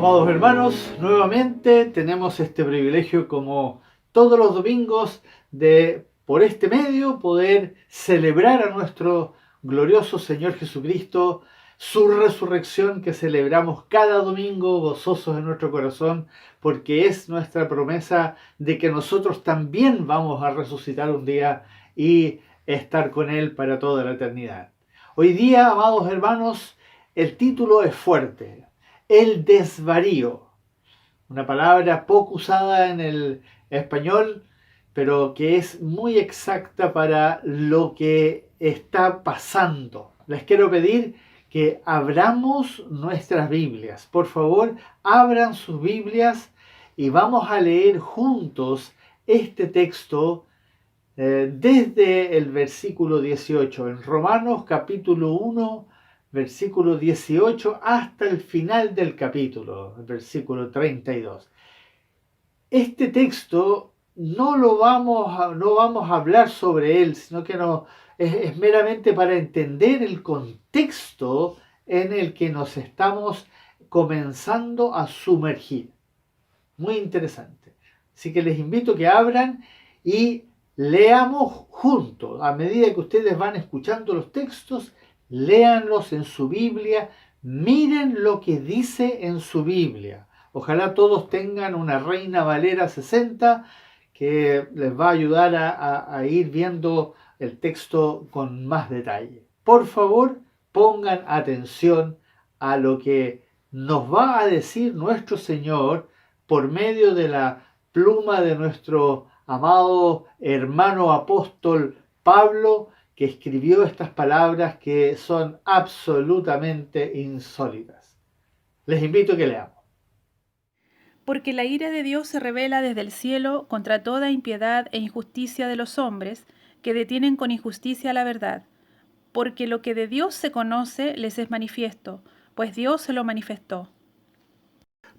Amados hermanos, nuevamente tenemos este privilegio como todos los domingos de por este medio poder celebrar a nuestro glorioso Señor Jesucristo, su resurrección que celebramos cada domingo gozosos en nuestro corazón, porque es nuestra promesa de que nosotros también vamos a resucitar un día y estar con Él para toda la eternidad. Hoy día, amados hermanos, el título es fuerte: el desvarío, una palabra poco usada en el español, pero que es muy exacta para lo que está pasando. Les quiero pedir que abramos nuestras Biblias. Por favor, abran sus Biblias y vamos a leer juntos este texto desde el versículo 18, en Romanos capítulo 1, versículo 18, hasta el final del capítulo, el versículo 32. Este texto no vamos a hablar sobre él, sino que es meramente para entender el contexto en el que nos estamos comenzando a sumergir. Muy interesante. Así que les invito a que abran y leamos juntos. A medida que ustedes van escuchando los textos, léanlos en su Biblia, miren lo que dice en su Biblia. Ojalá todos tengan una Reina Valera 60 que les va a ayudar a ir viendo el texto con más detalle. Por favor, pongan atención a lo que nos va a decir nuestro Señor por medio de la pluma de nuestro amado hermano apóstol Pablo, que escribió estas palabras que son absolutamente insólitas. Les invito a que leamos. Porque la ira de Dios se revela desde el cielo contra toda impiedad e injusticia de los hombres, que detienen con injusticia la verdad. Porque lo que de Dios se conoce les es manifiesto, pues Dios se lo manifestó.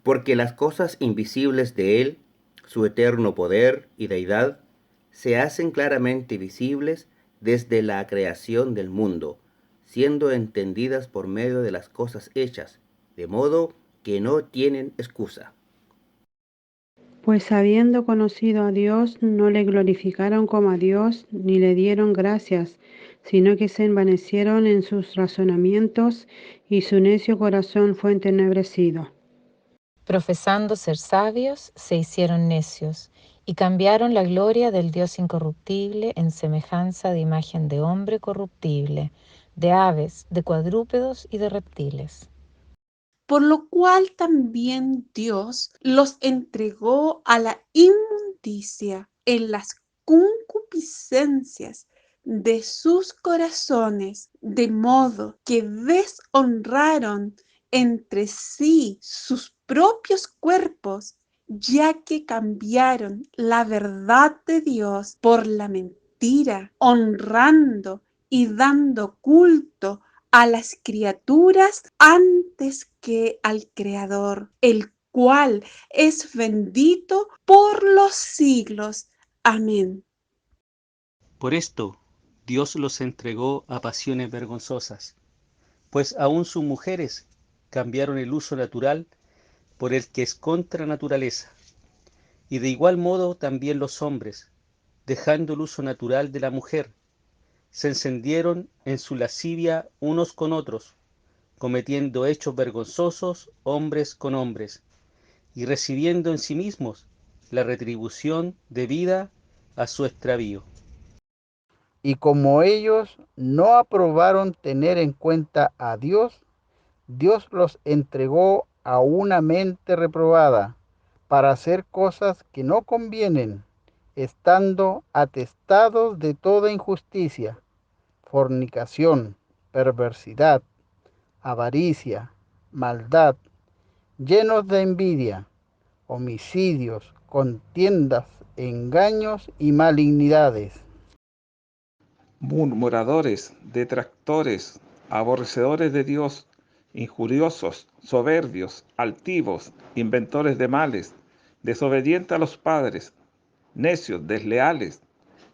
Porque las cosas invisibles de Él, su eterno poder y deidad, se hacen claramente visibles desde la creación del mundo, siendo entendidas por medio de las cosas hechas, de modo que no tienen excusa. Pues habiendo conocido a Dios, no le glorificaron como a Dios, ni le dieron gracias, sino que se envanecieron en sus razonamientos, y su necio corazón fue entenebrecido. Profesando ser sabios, se hicieron necios, y cambiaron la gloria del Dios incorruptible en semejanza de imagen de hombre corruptible, de aves, de cuadrúpedos y de reptiles. Por lo cual también Dios los entregó a la inmundicia en las concupiscencias de sus corazones, de modo que deshonraron entre sí sus propios cuerpos, ya que cambiaron la verdad de Dios por la mentira, honrando y dando culto a las criaturas antes que al Creador, el cual es bendito por los siglos. Amén. Por esto, Dios los entregó a pasiones vergonzosas, pues aun sus mujeres cambiaron el uso natural por el que es contra naturaleza, y de igual modo también los hombres, dejando el uso natural de la mujer, se encendieron en su lascivia unos con otros, cometiendo hechos vergonzosos hombres con hombres, y recibiendo en sí mismos la retribución debida a su extravío. Y como ellos no aprobaron tener en cuenta a Dios, Dios los entregó a una mente reprobada para hacer cosas que no convienen, estando atestados de toda injusticia, fornicación, perversidad, avaricia, maldad, llenos de envidia, homicidios, contiendas, engaños y malignidades. Murmuradores, detractores, aborrecedores de Dios, injuriosos, soberbios, altivos, inventores de males, desobedientes a los padres, necios, desleales,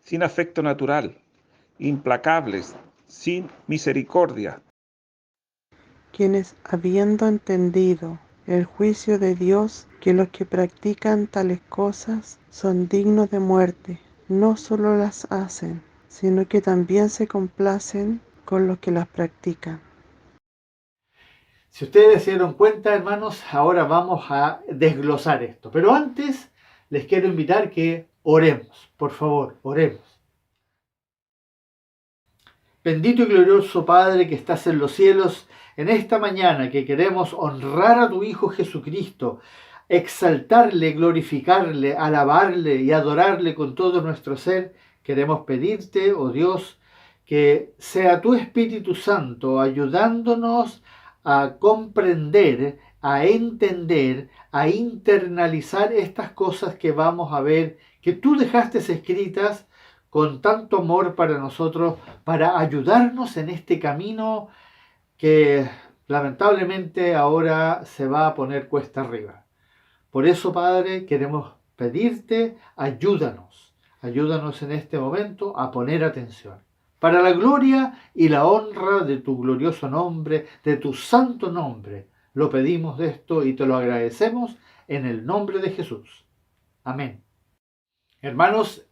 sin afecto natural, implacables, sin misericordia, Quienes, habiendo entendido el juicio de Dios, que los que practican tales cosas son dignos de muerte. No solo las hacen, sino que también se complacen con los que las practican. Si ustedes se dieron cuenta, hermanos, ahora vamos a desglosar esto. Pero antes les quiero invitar que oremos. Por favor, oremos. Bendito y glorioso Padre que estás en los cielos, en esta mañana que queremos honrar a tu Hijo Jesucristo, exaltarle, glorificarle, alabarle y adorarle con todo nuestro ser, queremos pedirte, oh Dios, que sea tu Espíritu Santo ayudándonos a comprender, a entender, a internalizar estas cosas que vamos a ver, que tú dejaste escritas con tanto amor para nosotros, para ayudarnos en este camino que lamentablemente ahora se va a poner cuesta arriba. Por eso, Padre, queremos pedirte, ayúdanos en este momento a poner atención. Para la gloria y la honra de tu glorioso nombre, de tu santo nombre, lo pedimos de esto y te lo agradecemos en el nombre de Jesús. Amén. Hermanos,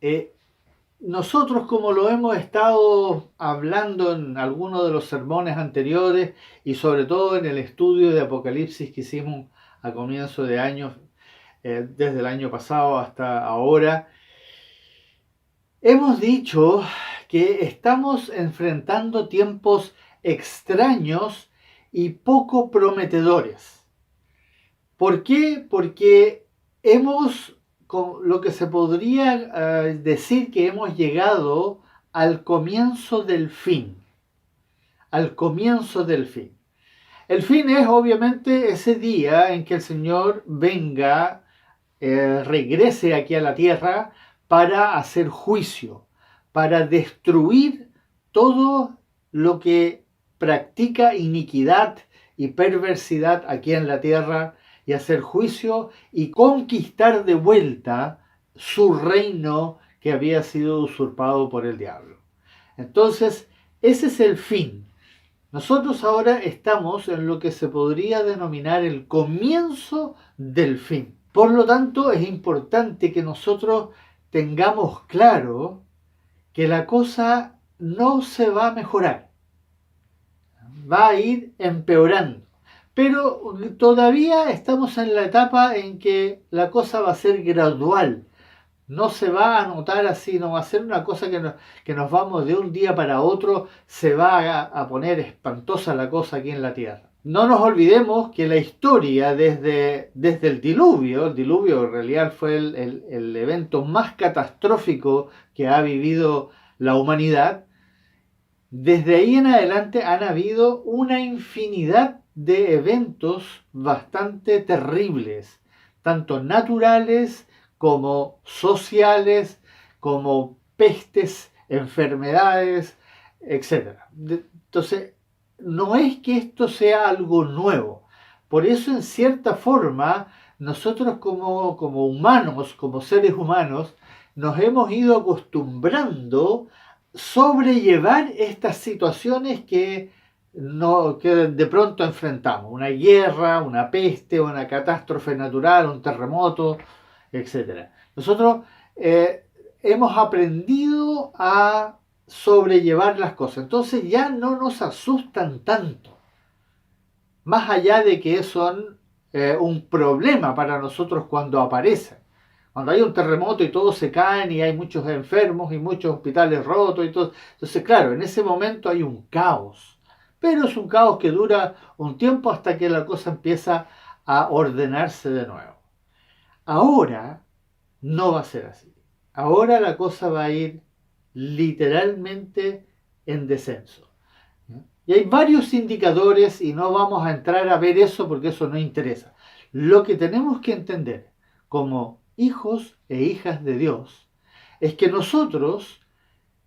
nosotros, como lo hemos estado hablando en algunos de los sermones anteriores y sobre todo en el estudio de Apocalipsis que hicimos a comienzo de año, desde el año pasado hasta ahora, hemos dicho que estamos enfrentando tiempos extraños y poco prometedores. ¿Por qué? Porque con lo que se podría decir que hemos llegado al comienzo del fin. Al comienzo del fin. El fin es obviamente ese día en que el Señor venga, regrese aquí a la tierra para hacer juicio, para destruir todo lo que practica iniquidad y perversidad aquí en la tierra, y hacer juicio y conquistar de vuelta su reino que había sido usurpado por el diablo. Entonces, ese es el fin. Nosotros ahora estamos en lo que se podría denominar el comienzo del fin. Por lo tanto, es importante que nosotros tengamos claro que la cosa no se va a mejorar. Va a ir empeorando. Pero todavía estamos en la etapa en que la cosa va a ser gradual. No se va a notar así, no va a ser una cosa que nos vamos de un día para otro, se va a poner espantosa la cosa aquí en la tierra. No nos olvidemos que la historia desde el diluvio en realidad fue el evento más catastrófico que ha vivido la humanidad. Desde ahí en adelante han habido una infinidad de eventos bastante terribles, tanto naturales como sociales, como pestes, enfermedades, etc. Entonces, no es que esto sea algo nuevo. Por eso, en cierta forma, nosotros como humanos, como seres humanos, nos hemos ido acostumbrando a sobrellevar estas situaciones que de pronto enfrentamos, una guerra, una peste, una catástrofe natural, un terremoto, etc. Nosotros hemos aprendido a sobrellevar las cosas, entonces ya no nos asustan tanto, más allá de que son un problema para nosotros cuando aparecen. Cuando hay un terremoto y todos se caen y hay muchos enfermos y muchos hospitales rotos y todo, entonces claro, en ese momento hay un caos. Pero es un caos que dura un tiempo hasta que la cosa empieza a ordenarse de nuevo. Ahora no va a ser así. Ahora la cosa va a ir literalmente en descenso. Y hay varios indicadores y no vamos a entrar a ver eso porque eso no interesa. Lo que tenemos que entender como hijos e hijas de Dios es que nosotros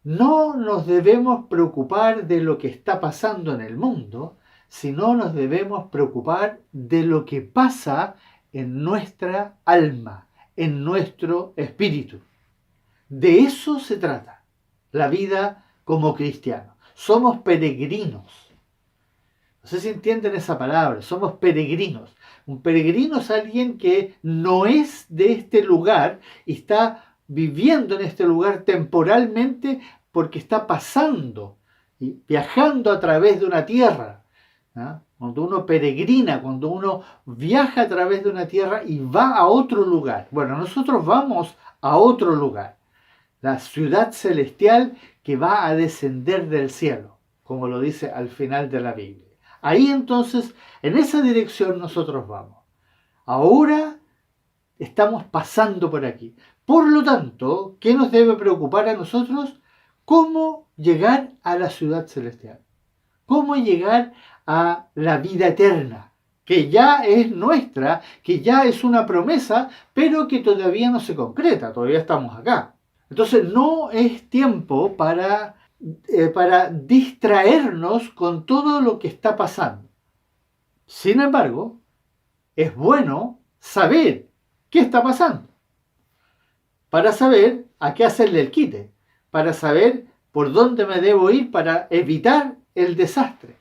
no nos debemos preocupar de lo que está pasando en el mundo, sino nos debemos preocupar de lo que pasa en nuestra alma, en nuestro espíritu. De eso se trata la vida como cristianos. Somos peregrinos. No sé si entienden esa palabra, somos peregrinos. Un peregrino es alguien que no es de este lugar y está viviendo en este lugar temporalmente porque está pasando y viajando a través de una tierra. ¿Ah? Cuando uno peregrina, cuando uno viaja a través de una tierra y va a otro lugar. Bueno, nosotros vamos a otro lugar, la ciudad celestial que va a descender del cielo, como lo dice al final de la Biblia. Ahí entonces, en esa dirección nosotros vamos. Ahora estamos pasando por aquí. Por lo tanto, ¿qué nos debe preocupar a nosotros? ¿Cómo llegar a la ciudad celestial? ¿Cómo llegar a la vida eterna? Que ya es nuestra, que ya es una promesa, pero que todavía no se concreta, todavía estamos acá. Entonces no es tiempo para distraernos con todo lo que está pasando. Sin embargo, es bueno saber qué está pasando, para saber a qué hacerle el quite, para saber por dónde me debo ir para evitar el desastre.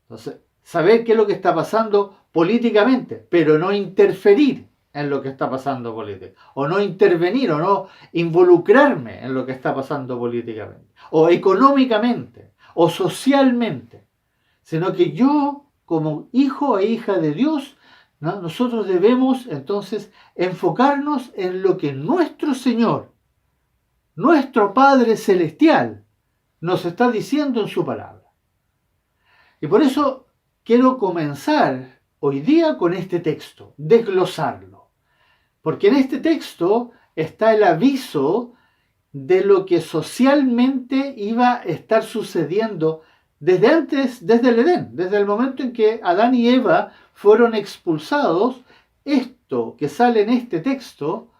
Entonces, saber qué es lo que está pasando políticamente, pero no interferir en lo que está pasando políticamente, o no intervenir, o no involucrarme en lo que está pasando políticamente, o económicamente, o socialmente, sino que yo, como hijo e hija de Dios, ¿no? Nosotros debemos entonces enfocarnos en lo que nuestro Señor, nuestro Padre Celestial, nos está diciendo en su palabra. Y por eso quiero comenzar hoy día con este texto, desglosarlo. Porque en este texto está el aviso de lo que socialmente iba a estar sucediendo desde antes, desde el Edén, desde el momento en que Adán y Eva fueron expulsados. Esto que sale en este texto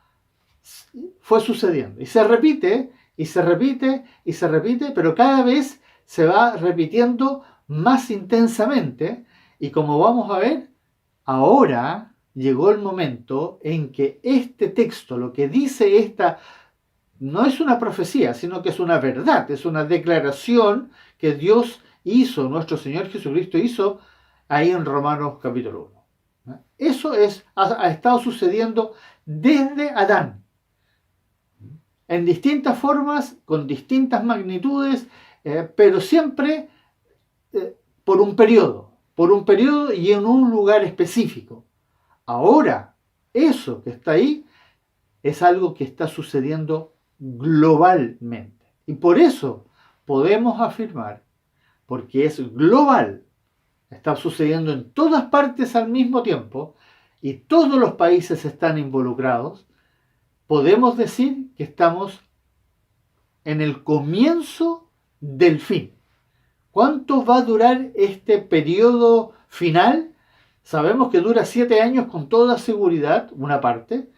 fue sucediendo. Y se repite, y se repite, y se repite, pero cada vez se va repitiendo más intensamente. Y como vamos a ver, ahora llegó el momento en que este texto, lo que dice esta, no es una profecía, sino que es una verdad, es una declaración que Dios hizo, nuestro Señor Jesucristo hizo ahí en Romanos capítulo 1. Eso ha estado sucediendo desde Adán, en distintas formas, con distintas magnitudes, pero siempre por un periodo y en un lugar específico. Ahora, eso que está ahí es algo que está sucediendo globalmente. Y por eso podemos afirmar, porque es global, está sucediendo en todas partes al mismo tiempo y todos los países están involucrados, podemos decir que estamos en el comienzo del fin. ¿Cuánto va a durar este periodo final? Sabemos que dura 7 años con toda seguridad, una parte,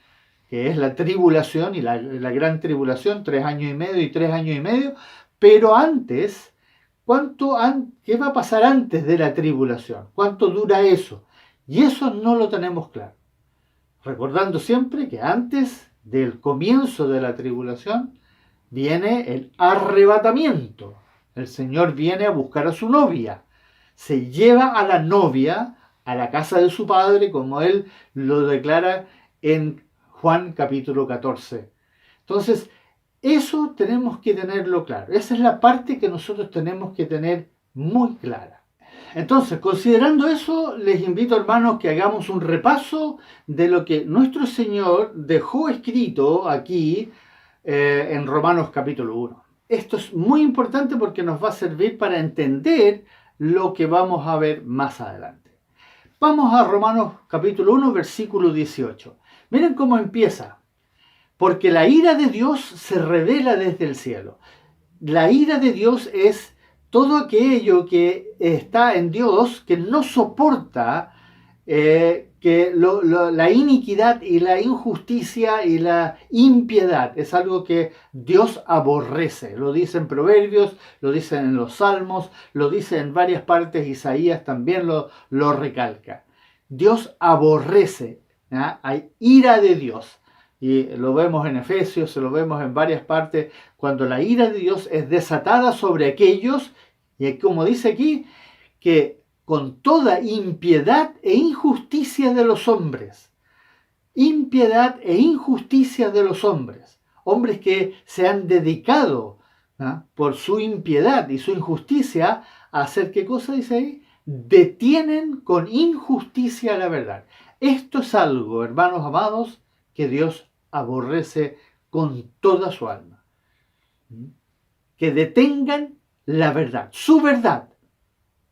que es la tribulación y la gran tribulación, 3 años y medio y 3 años y medio, pero antes, ¿qué va a pasar antes de la tribulación? ¿Cuánto dura eso? Y eso no lo tenemos claro. Recordando siempre que antes del comienzo de la tribulación viene el arrebatamiento. El Señor viene a buscar a su novia, se lleva a la novia a la casa de su padre, como él lo declara en Juan capítulo 14. Entonces, eso tenemos que tenerlo claro. Esa es la parte que nosotros tenemos que tener muy clara. Entonces, considerando eso, les invito, hermanos, que hagamos un repaso de lo que nuestro Señor dejó escrito aquí en Romanos capítulo 1. Esto es muy importante porque nos va a servir para entender lo que vamos a ver más adelante. Vamos a Romanos capítulo 1, versículo 18. Miren cómo empieza. Porque la ira de Dios se revela desde el cielo. La ira de Dios es todo aquello que está en Dios que no soporta la iniquidad y la injusticia y la impiedad. Es algo que Dios aborrece. Lo dice en Proverbios, lo dice en los Salmos, lo dice en varias partes. Isaías también lo recalca. Dios aborrece. ¿Ya? Hay ira de Dios. Y lo vemos en Efesios, lo vemos en varias partes, cuando la ira de Dios es desatada sobre aquellos, y como dice aquí, que con toda impiedad e injusticia de los hombres. Impiedad e injusticia de los hombres. Hombres que se han dedicado por su impiedad y su injusticia a hacer, ¿qué cosa dice ahí? Detienen con injusticia la verdad. Esto es algo, hermanos amados, que Dios aborrece con toda su alma. Que detengan la verdad, su verdad,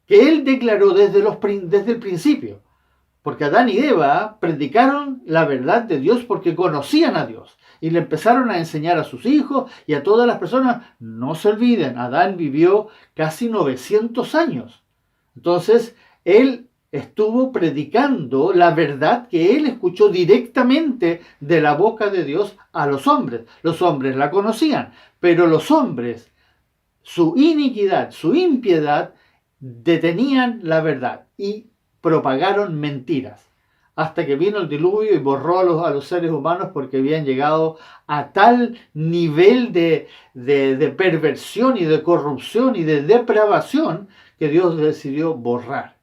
que Él declaró desde el principio. Porque Adán y Eva predicaron la verdad de Dios porque conocían a Dios. Y le empezaron a enseñar a sus hijos y a todas las personas. No se olviden, Adán vivió casi 900 años. Entonces, él estuvo predicando la verdad que él escuchó directamente de la boca de Dios a los hombres. Los hombres la conocían, pero los hombres, su iniquidad, su impiedad, detenían la verdad y propagaron mentiras, hasta que vino el diluvio y borró a los seres humanos porque habían llegado a tal nivel de perversión y de corrupción y de depravación que Dios decidió borrar.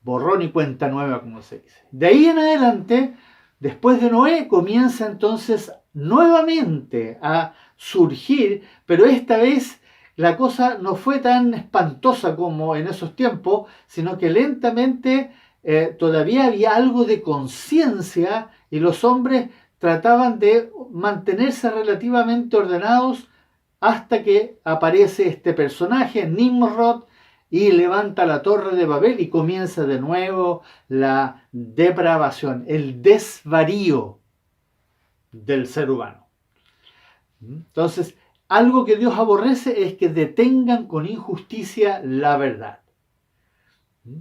Borrón y cuenta nueva, como se dice. De ahí en adelante, después de Noé, comienza entonces nuevamente a surgir, pero esta vez la cosa no fue tan espantosa como en esos tiempos, sino que lentamente todavía había algo de conciencia y los hombres trataban de mantenerse relativamente ordenados hasta que aparece este personaje, Nimrod, y levanta la torre de Babel y comienza de nuevo la depravación, el desvarío del ser humano. Entonces, algo que Dios aborrece es que detengan con injusticia la verdad.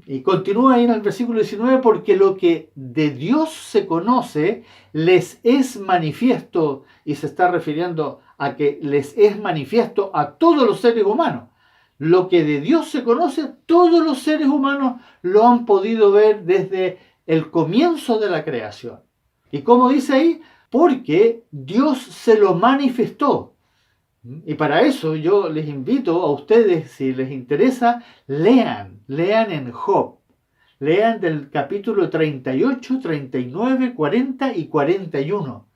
Y continúa ahí en el versículo 19, porque lo que de Dios se conoce les es manifiesto, y se está refiriendo a que les es manifiesto a todos los seres humanos. Lo que de Dios se conoce, todos los seres humanos lo han podido ver desde el comienzo de la creación. Y como dice ahí, porque Dios se lo manifestó. Y para eso yo les invito a ustedes, si les interesa, lean en Job. Lean del capítulo 38, 39, 40 y 41.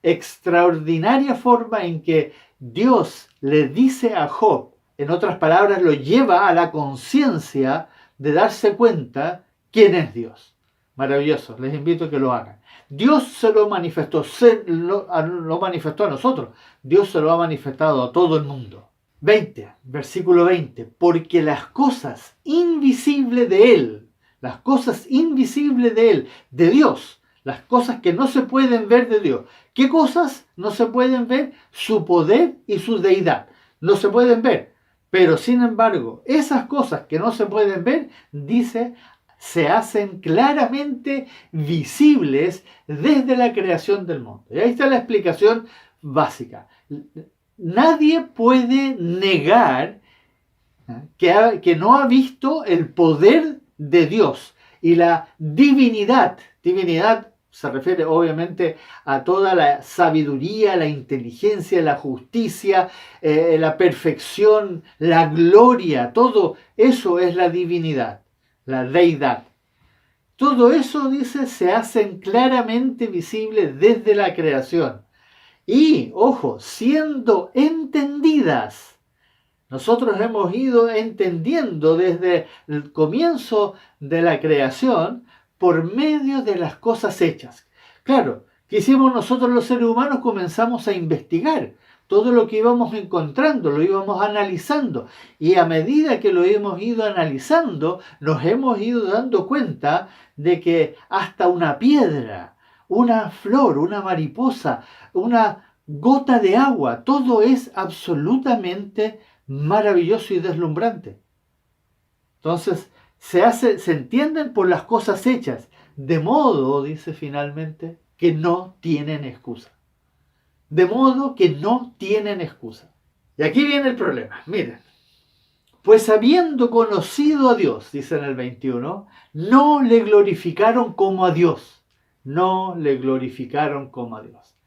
Extraordinaria forma en que Dios le dice a Job, en otras palabras, lo lleva a la conciencia de darse cuenta quién es Dios. Maravilloso, les invito a que lo hagan. Dios se lo manifestó, lo manifestó a nosotros. Dios se lo ha manifestado a todo el mundo. Versículo 20. Porque las cosas invisibles de Él, de Dios, las cosas que no se pueden ver de Dios. ¿Qué cosas no se pueden ver? Su poder y su deidad. No se pueden ver. Pero sin embargo, esas cosas que no se pueden ver, dice, se hacen claramente visibles desde la creación del mundo. Y ahí está la explicación básica. Nadie puede negar que no ha visto el poder de Dios y la divinidad. Divinidad se refiere obviamente a toda la sabiduría, la inteligencia, la justicia, la perfección, la gloria. Todo eso es la divinidad, la deidad. Todo eso, dice, se hacen claramente visibles desde la creación. Y, ojo, siendo entendidas. Nosotros hemos ido entendiendo desde el comienzo de la creación por medio de las cosas hechas. Claro, ¿qué hicimos nosotros los seres humanos? Comenzamos a investigar. Todo lo que íbamos encontrando, lo íbamos analizando. Y a medida que lo hemos ido analizando, nos hemos ido dando cuenta de que hasta una piedra, una flor, una mariposa, una gota de agua, todo es absolutamente maravilloso y deslumbrante. Entonces, se entienden por las cosas hechas, de modo, dice finalmente, que no tienen excusa. De modo que no tienen excusa. Y aquí viene el problema. Miren. Pues habiendo conocido a Dios, dice en el 21, no le glorificaron como a Dios. No le glorificaron como a Dios.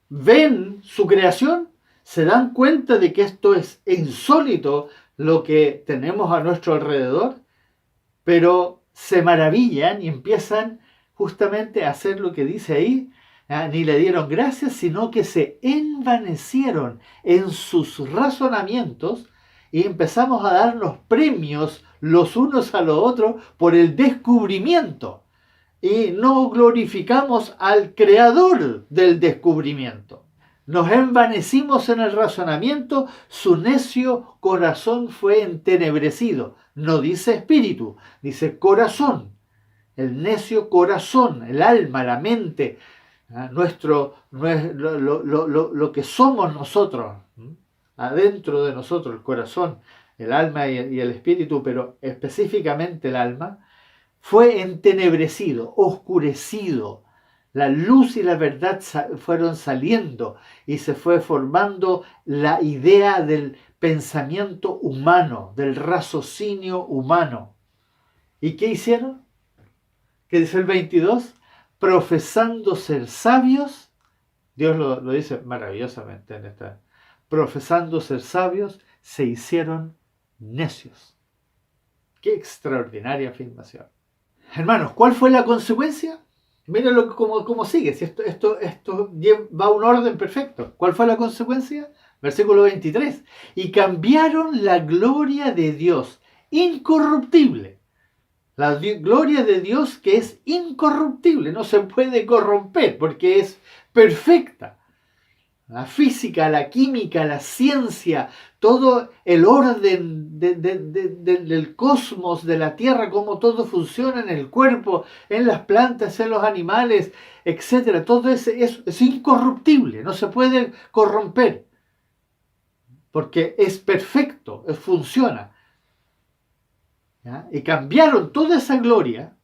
Ven su creación, se dan cuenta de que esto es insólito lo que tenemos a nuestro alrededor pero se maravillan y empiezan justamente a hacer lo que dice ahí. Ni le dieron gracias, sino que se envanecieron en sus razonamientos y empezamos a darnos premios los unos a los otros por el descubrimiento. Y no glorificamos al creador del descubrimiento. Nos envanecimos en el razonamiento, su necio corazón fue entenebrecido. No dice espíritu, dice corazón. El necio corazón, el alma, la mente, lo que somos nosotros, adentro de nosotros, el corazón, el alma y el espíritu, pero específicamente el alma, fue entenebrecido, oscurecido. La luz y la verdad fueron saliendo y se fue formando la idea del pensamiento humano, del raciocinio humano. ¿Y qué hicieron? ¿Qué dice el 22? Profesando ser sabios, Dios lo dice maravillosamente en esta, profesando ser sabios, se hicieron necios. Qué extraordinaria afirmación. Hermanos, ¿cuál fue la consecuencia? Miren cómo sigue, si esto va a un orden perfecto. ¿Cuál fue la consecuencia? Versículo 23. Y cambiaron la gloria de Dios, incorruptible. La gloria de Dios que es incorruptible, no se puede corromper porque es perfecta. La física, la química, la ciencia, todo el orden del cosmos, de la Tierra, cómo todo funciona en el cuerpo, en las plantas, en los animales, etc. Todo es incorruptible, no se puede corromper porque es perfecto, funciona. ¿Ya? Y cambiaron toda esa gloria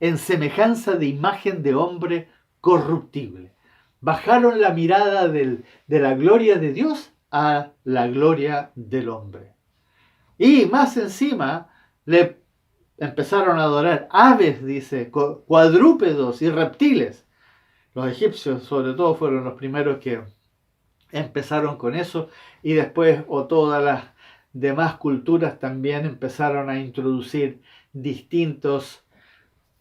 en semejanza de imagen de hombre corruptible. Bajaron la mirada de la gloria de Dios a la gloria del hombre. Y más encima le empezaron a adorar aves, dice, cuadrúpedos y reptiles. Los egipcios sobre todo fueron los primeros que empezaron con eso y después todas las demás culturas también empezaron a introducir distintos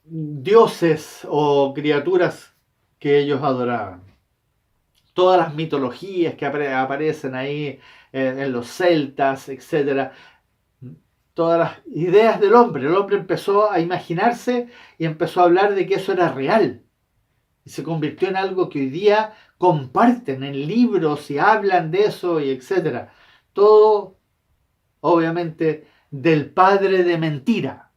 dioses o criaturas que ellos adoraban. Todas las mitologías que aparecen ahí en los celtas, etc. Todas las ideas del hombre. El hombre empezó a imaginarse y empezó a hablar de que eso era real. Y se convirtió en algo que hoy día comparten en libros y hablan de eso y etc. Todo obviamente del padre de mentira.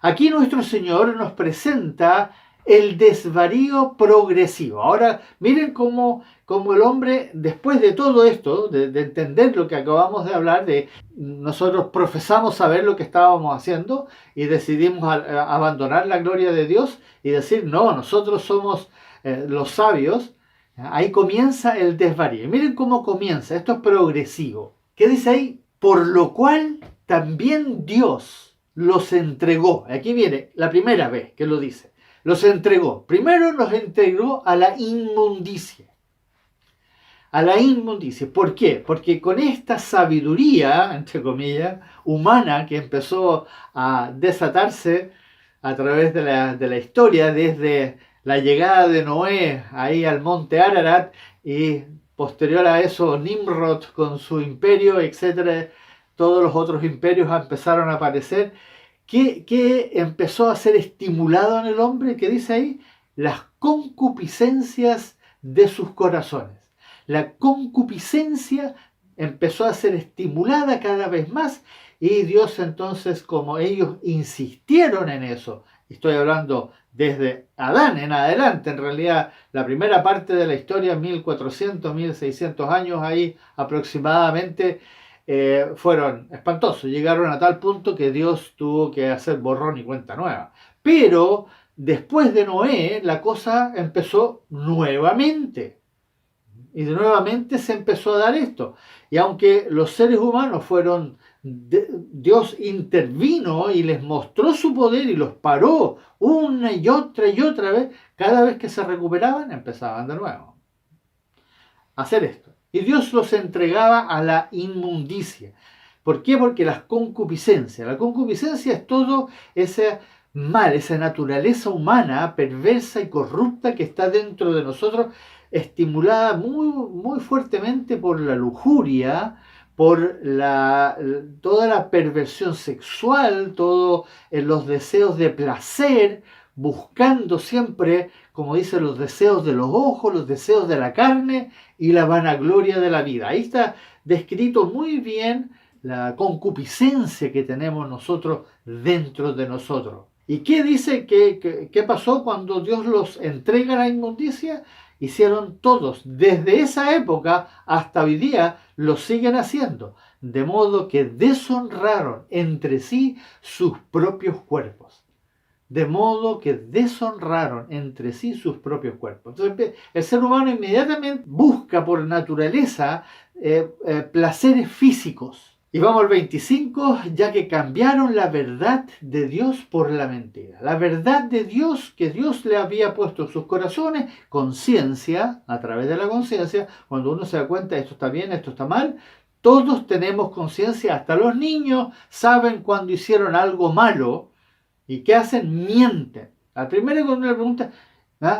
Aquí nuestro Señor nos presenta el desvarío progresivo. Ahora miren cómo el hombre, después de todo esto, de entender lo que acabamos de hablar, nosotros profesamos saber lo que estábamos haciendo y decidimos abandonar la gloria de Dios y decir, no, nosotros somos los sabios. Ahí comienza el desvarío. Miren cómo comienza, esto es progresivo. ¿Qué dice ahí? Por lo cual también Dios los entregó. Aquí viene la primera vez que lo dice. Los entregó. Primero los entregó a la inmundicia. A la inmundicia. ¿Por qué? Porque con esta sabiduría, entre comillas, humana que empezó a desatarse a través de la historia, desde la llegada de Noé ahí al monte Ararat y posterior a eso Nimrod con su imperio, etc. Todos los otros imperios empezaron a aparecer. ¿Qué empezó a ser estimulado en el hombre? ¿Qué dice ahí? Las concupiscencias de sus corazones. La concupiscencia empezó a ser estimulada cada vez más y Dios entonces, como ellos insistieron en eso, estoy hablando desde Adán en adelante, en realidad la primera parte de la historia, 1400, 1600 años ahí aproximadamente, fueron espantosos, llegaron a tal punto que Dios tuvo que hacer borrón y cuenta nueva. Pero después de Noé la cosa empezó nuevamente. Y nuevamente se empezó a dar esto. Y aunque los seres humanos Dios intervino y les mostró su poder y los paró una y otra vez, cada vez que se recuperaban empezaban de nuevo a hacer esto. Y Dios los entregaba a la inmundicia. ¿Por qué? Porque la concupiscencia es todo ese mal, esa naturaleza humana perversa y corrupta que está dentro de nosotros, estimulada muy fuertemente por la lujuria, por toda la perversión sexual, todos los deseos de placer, buscando siempre, como dicen, los deseos de los ojos, los deseos de la carne y la vanagloria de la vida. Ahí está descrito muy bien la concupiscencia que tenemos nosotros dentro de nosotros. ¿Y qué dice qué pasó cuando Dios los entrega a la inmundicia? Hicieron todos, desde esa época hasta hoy día, lo siguen haciendo, de modo que deshonraron entre sí sus propios cuerpos. De modo que deshonraron entre sí sus propios cuerpos. Entonces, el ser humano inmediatamente busca por naturaleza placeres físicos. Y vamos al 25, ya que cambiaron la verdad de Dios por la mentira. La verdad de Dios que Dios le había puesto en sus corazones, conciencia, a través de la conciencia, cuando uno se da cuenta esto está bien, esto está mal, todos tenemos conciencia, hasta los niños saben cuando hicieron algo malo y ¿qué hacen? Mienten. Al primero cuando uno le pregunta,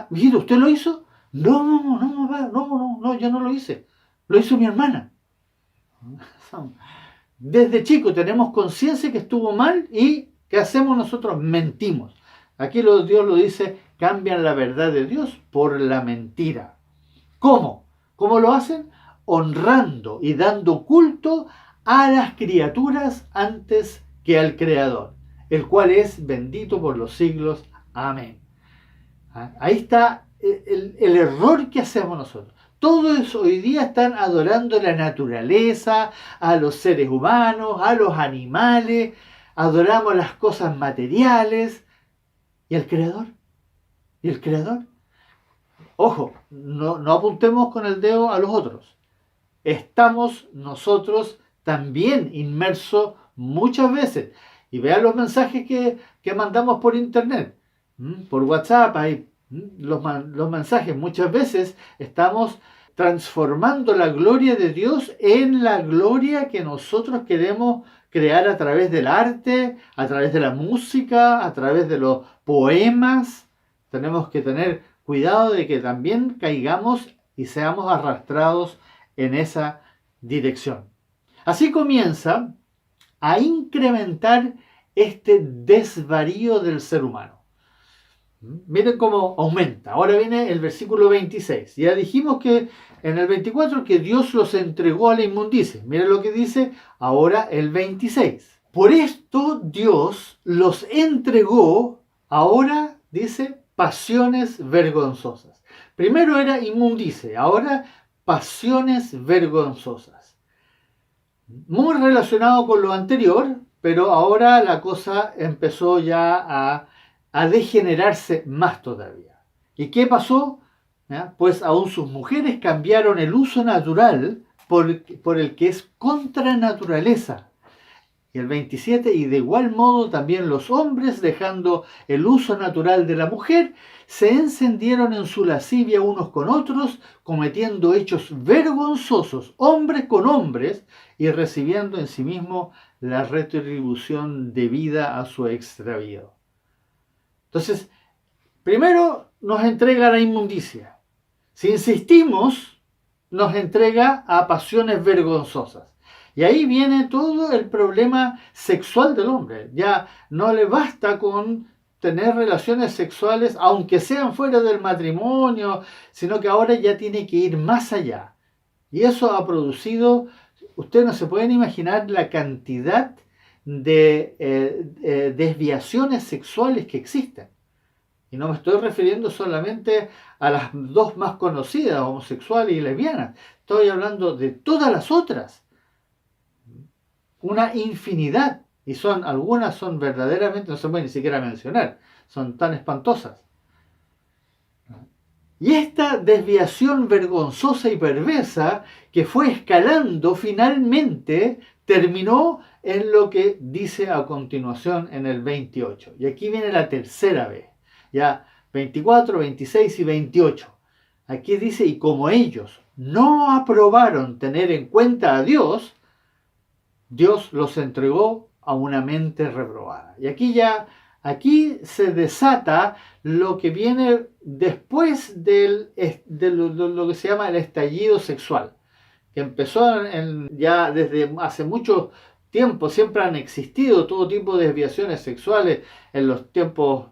¿mijito, usted lo hizo? No, yo no lo hice. Lo hizo mi hermana. Desde chico tenemos conciencia que estuvo mal y ¿qué hacemos nosotros? Mentimos. Aquí Dios lo dice, cambian la verdad de Dios por la mentira. ¿Cómo? ¿Cómo lo hacen? Honrando y dando culto a las criaturas antes que al Creador, el cual es bendito por los siglos. Amén. Ahí está el error que hacemos nosotros. Todos hoy día están adorando la naturaleza, a los seres humanos, a los animales, adoramos las cosas materiales. ¿Y el Creador? ¿Y el Creador? Ojo, no apuntemos con el dedo a los otros. Estamos nosotros también inmersos muchas veces. Y vean los mensajes que mandamos por internet, por WhatsApp, ahí, los mensajes. Muchas veces estamos transformando la gloria de Dios en la gloria que nosotros queremos crear a través del arte, a través de la música, a través de los poemas. Tenemos que tener cuidado de que también caigamos y seamos arrastrados en esa dirección. Así comienza a incrementar este desvarío del ser humano. Miren cómo aumenta. Ahora viene el versículo 26. Ya dijimos que en el 24 que Dios los entregó a la inmundicia. Miren lo que dice ahora el 26. Por esto Dios los entregó, ahora dice, pasiones vergonzosas. Primero era inmundicia, ahora pasiones vergonzosas. Muy relacionado con lo anterior, pero ahora la cosa empezó ya a degenerarse más todavía. ¿Y qué pasó? Pues aún sus mujeres cambiaron el uso natural por el que es contra naturaleza. Y el 27, y de igual modo también los hombres, dejando el uso natural de la mujer, se encendieron en su lascivia unos con otros, cometiendo hechos vergonzosos, hombres con hombres, y recibiendo en sí mismo la retribución debida a su extravío. Entonces, primero nos entrega la inmundicia. Si insistimos, nos entrega a pasiones vergonzosas. Y ahí viene todo el problema sexual del hombre. Ya no le basta con tener relaciones sexuales, aunque sean fuera del matrimonio, sino que ahora ya tiene que ir más allá. Y eso ha producido, ustedes no se pueden imaginar la cantidad de desviaciones sexuales que existen. Y no me estoy refiriendo solamente a las dos más conocidas, homosexuales y lesbianas. Estoy hablando de todas las otras. Una infinidad. Y algunas son verdaderamente, no se puede ni siquiera mencionar. Son tan espantosas. Y esta desviación vergonzosa y perversa que fue escalando finalmente terminó en lo que dice a continuación en el 28. Y aquí viene la tercera vez. Ya 24, 26 y 28. Aquí dice, y como ellos no aprobaron tener en cuenta a Dios, Dios los entregó a una mente reprobada. Y aquí se desata lo que viene después de lo que se llama el estallido sexual, que empezó ya desde hace mucho tiempo. Siempre han existido todo tipo de desviaciones sexuales en los tiempos,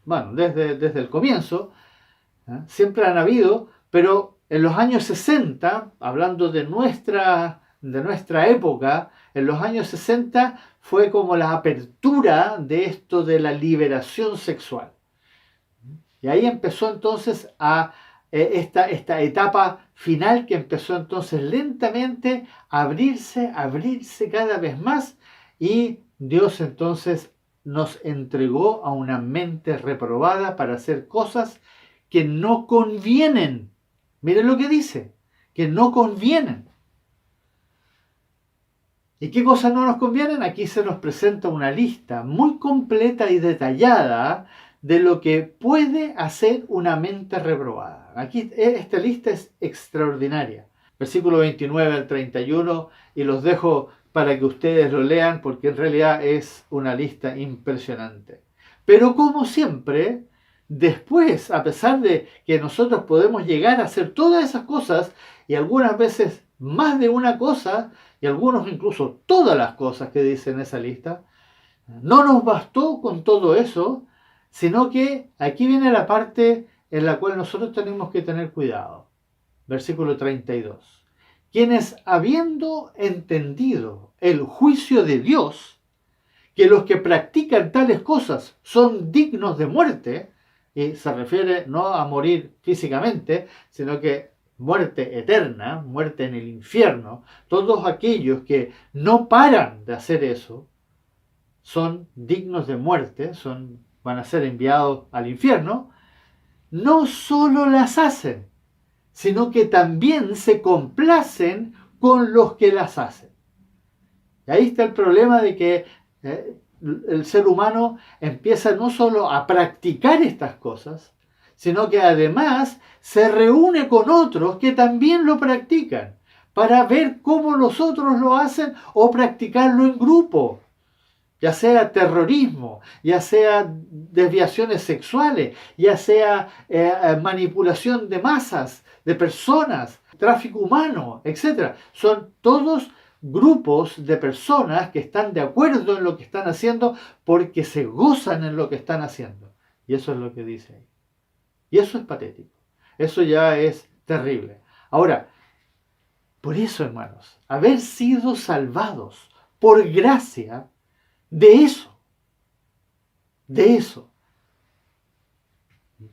bueno, desde el comienzo, siempre han habido, pero en los años 60, hablando de nuestra época, en los años 60 fue como la apertura de esto de la liberación sexual. Y ahí empezó entonces esta etapa final, que empezó entonces lentamente a abrirse cada vez más, y Dios entonces nos entregó a una mente reprobada para hacer cosas que no convienen. Miren lo que dice, que no convienen. ¿Y qué cosas no nos convienen? Aquí se nos presenta una lista muy completa y detallada de lo que puede hacer una mente reprobada. Aquí esta lista es extraordinaria. Versículo 29 al 31, y los dejo para que ustedes lo lean, porque en realidad es una lista impresionante. Pero como siempre, después, a pesar de que nosotros podemos llegar a hacer todas esas cosas, y algunas veces más de una cosa, y algunos incluso todas las cosas que dice en esa lista, no nos bastó con todo eso, sino que aquí viene la parte en la cual nosotros tenemos que tener cuidado. Versículo 32. Quienes, habiendo entendido el juicio de Dios, que los que practican tales cosas son dignos de muerte, y se refiere no a morir físicamente, sino que muerte eterna, muerte en el infierno, todos aquellos que no paran de hacer eso son dignos de muerte, van a ser enviados al infierno. No solo las hacen, sino que también se complacen con los que las hacen. Y ahí está el problema de que el ser humano empieza no solo a practicar estas cosas, sino que además se reúne con otros que también lo practican, para ver cómo los otros lo hacen o practicarlo en grupo, ya sea terrorismo, ya sea desviaciones sexuales, ya sea manipulación de masas, de personas, tráfico humano, etc. Son todos grupos de personas que están de acuerdo en lo que están haciendo porque se gozan en lo que están haciendo. Y eso es lo que dice ahí. Y eso es patético. Eso ya es terrible. Ahora, por eso, hermanos, haber sido salvados por gracia, de eso.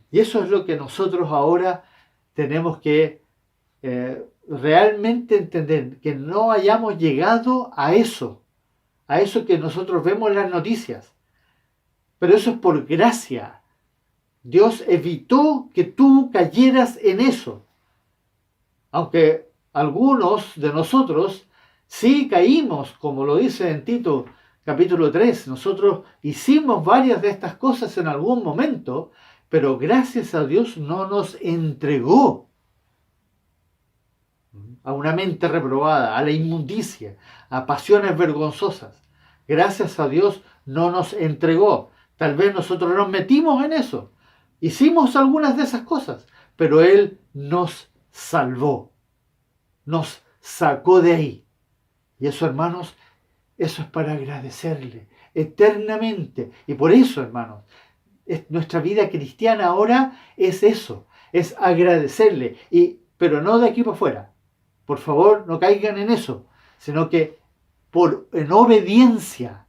Y eso es lo que nosotros ahora tenemos que realmente entender, que no hayamos llegado a eso que nosotros vemos en las noticias. Pero eso es por gracia. Dios evitó que tú cayeras en eso. Aunque algunos de nosotros sí caímos, como lo dice en Tito capítulo 3, nosotros hicimos varias de estas cosas en algún momento, pero gracias a Dios no nos entregó a una mente reprobada, a la inmundicia, a pasiones vergonzosas. Gracias a Dios no nos entregó. Tal vez nosotros nos metimos en eso, hicimos algunas de esas cosas, pero Él nos salvó, nos sacó de ahí. Y eso, hermanos, eso es para agradecerle eternamente. Y por eso, hermanos, nuestra vida cristiana ahora es eso, es agradecerle, pero no de aquí para afuera. Por favor, no caigan en eso, sino que en obediencia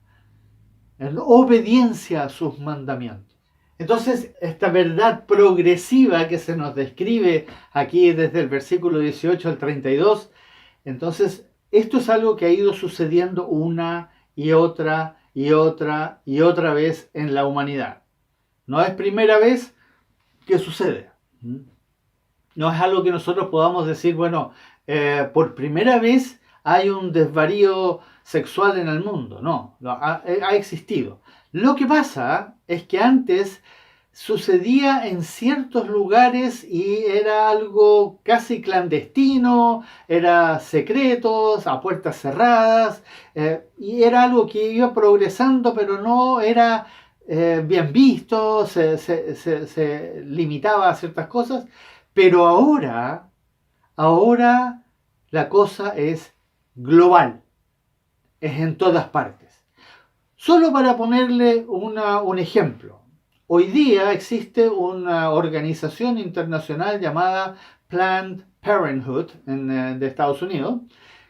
a sus mandamientos. Entonces, esta verdad progresiva que se nos describe aquí desde el versículo 18 al 32, entonces, esto es algo que ha ido sucediendo una y otra vez en la humanidad. No es primera vez que sucede. No es algo que nosotros podamos decir, bueno, por primera vez hay un desvarío sexual en el mundo. No, ha existido. Lo que pasa es que antes sucedía en ciertos lugares y era algo casi clandestino, era secretos, a puertas cerradas, y era algo que iba progresando, pero no era bien visto, se limitaba a ciertas cosas, pero ahora la cosa es global, es en todas partes. Solo para ponerle un ejemplo. Hoy día existe una organización internacional llamada Planned Parenthood de Estados Unidos,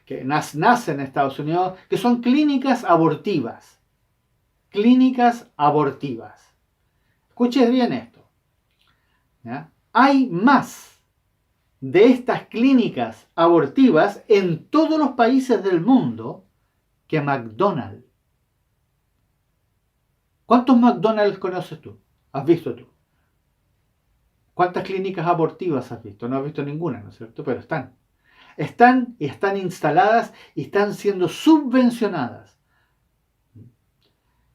que nace en Estados Unidos, que son clínicas abortivas. Clínicas abortivas. Escuchen bien esto. ¿Ya? Hay más de estas clínicas abortivas en todos los países del mundo que McDonald's. ¿Cuántos McDonald's conoces tú? ¿Has visto tú? ¿Cuántas clínicas abortivas has visto? No has visto ninguna, ¿no es cierto? Pero están. Están instaladas y están siendo subvencionadas.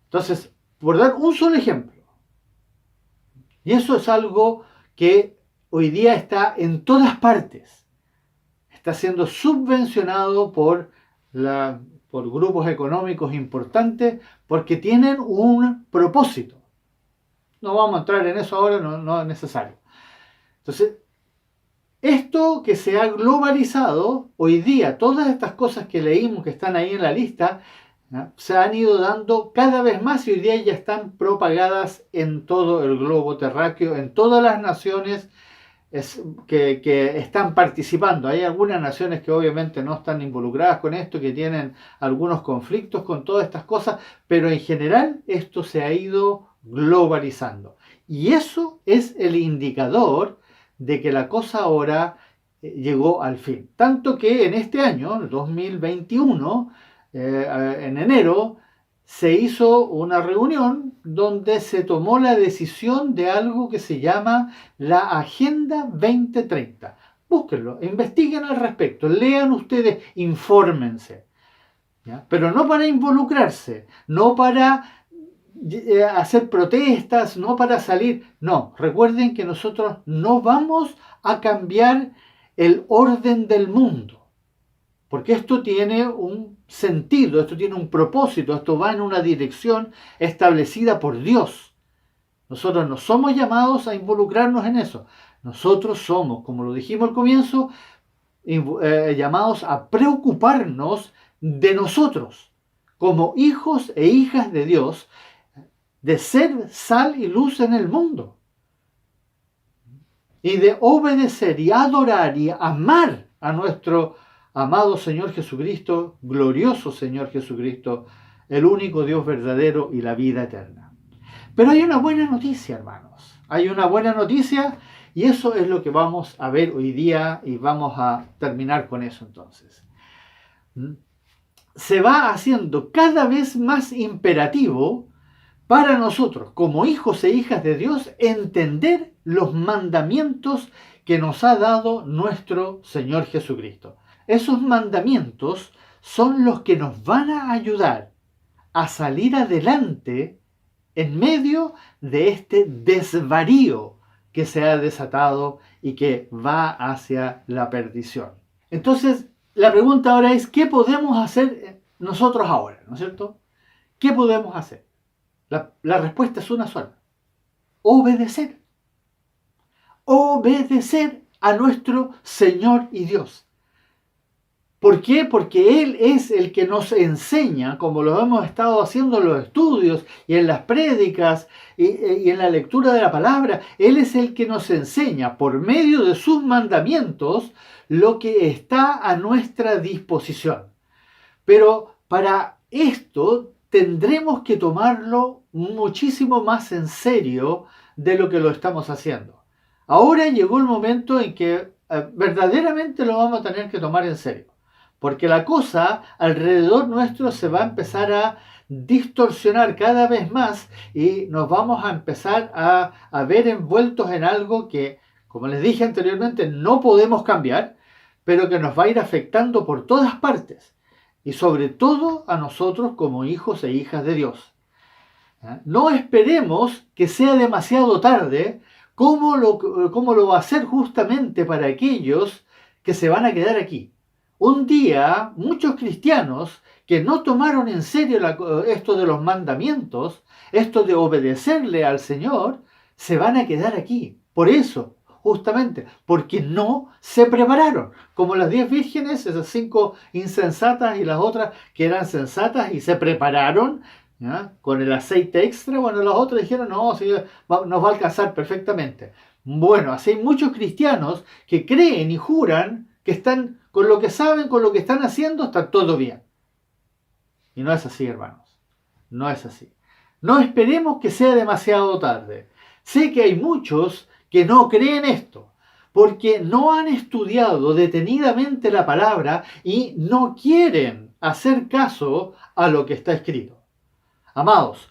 Entonces, por dar un solo ejemplo, y eso es algo que hoy día está en todas partes. Está siendo subvencionado por grupos económicos importantes porque tienen un propósito. No vamos a entrar en eso ahora, no es necesario. Entonces, esto que se ha globalizado, hoy día, todas estas cosas que leímos que están ahí en la lista, ¿no?, se han ido dando cada vez más y hoy día ya están propagadas en todo el globo terráqueo, en todas las naciones que están participando. Hay algunas naciones que obviamente no están involucradas con esto, que tienen algunos conflictos con todas estas cosas, pero en general esto se ha ido globalizando. Y eso es el indicador de que la cosa ahora llegó al fin. Tanto que en este año, 2021, en enero, se hizo una reunión donde se tomó la decisión de algo que se llama la Agenda 2030. Búsquenlo, investiguen al respecto, lean ustedes, infórmense. ¿Ya? Pero no para involucrarse, no para hacer protestas, no para salir. No, recuerden que nosotros no vamos a cambiar el orden del mundo. Porque esto tiene un sentido, esto tiene un propósito, esto va en una dirección establecida por Dios. Nosotros no somos llamados a involucrarnos en eso. Nosotros somos, como lo dijimos al comienzo, llamados a preocuparnos de nosotros, como hijos e hijas de Dios, de ser sal y luz en el mundo. Y de obedecer y adorar y amar a nuestro amado Señor Jesucristo, glorioso Señor Jesucristo, el único Dios verdadero y la vida eterna. Pero hay una buena noticia, hermanos. Hay una buena noticia y eso es lo que vamos a ver hoy día y vamos a terminar con eso entonces. Se va haciendo cada vez más imperativo para nosotros, como hijos e hijas de Dios, entender los mandamientos que nos ha dado nuestro Señor Jesucristo. Esos mandamientos son los que nos van a ayudar a salir adelante en medio de este desvarío que se ha desatado y que va hacia la perdición. Entonces, la pregunta ahora es, ¿qué podemos hacer nosotros ahora? ¿No es cierto? ¿Qué podemos hacer? La respuesta es una sola. Obedecer. Obedecer a nuestro Señor y Dios. ¿Por qué? Porque Él es el que nos enseña, como lo hemos estado haciendo en los estudios y en las prédicas y en la lectura de la palabra. Él es el que nos enseña por medio de sus mandamientos lo que está a nuestra disposición. Pero para esto tendremos que tomarlo muchísimo más en serio de lo que lo estamos haciendo. Ahora llegó el momento en que verdaderamente lo vamos a tener que tomar en serio. Porque la cosa alrededor nuestro se va a empezar a distorsionar cada vez más y nos vamos a empezar a ver envueltos en algo que, como les dije anteriormente, no podemos cambiar, pero que nos va a ir afectando por todas partes y sobre todo a nosotros como hijos e hijas de Dios. No esperemos que sea demasiado tarde, como lo va a ser justamente para aquellos que se van a quedar aquí. Un día, muchos cristianos que no tomaron en serio esto de los mandamientos, esto de obedecerle al Señor, se van a quedar aquí. Por eso, justamente, porque no se prepararon. Como las 10 vírgenes, esas 5 insensatas y las otras que eran sensatas y se prepararon, ¿ya?, con el aceite extra. Bueno, las otras dijeron, no, sí, nos va a alcanzar perfectamente. Bueno, así hay muchos cristianos que creen y juran que están con lo que saben, con lo que están haciendo, está todo bien. Y no es así, hermanos. No es así. No esperemos que sea demasiado tarde. Sé que hay muchos que no creen esto, porque no han estudiado detenidamente la palabra y no quieren hacer caso a lo que está escrito. Amados,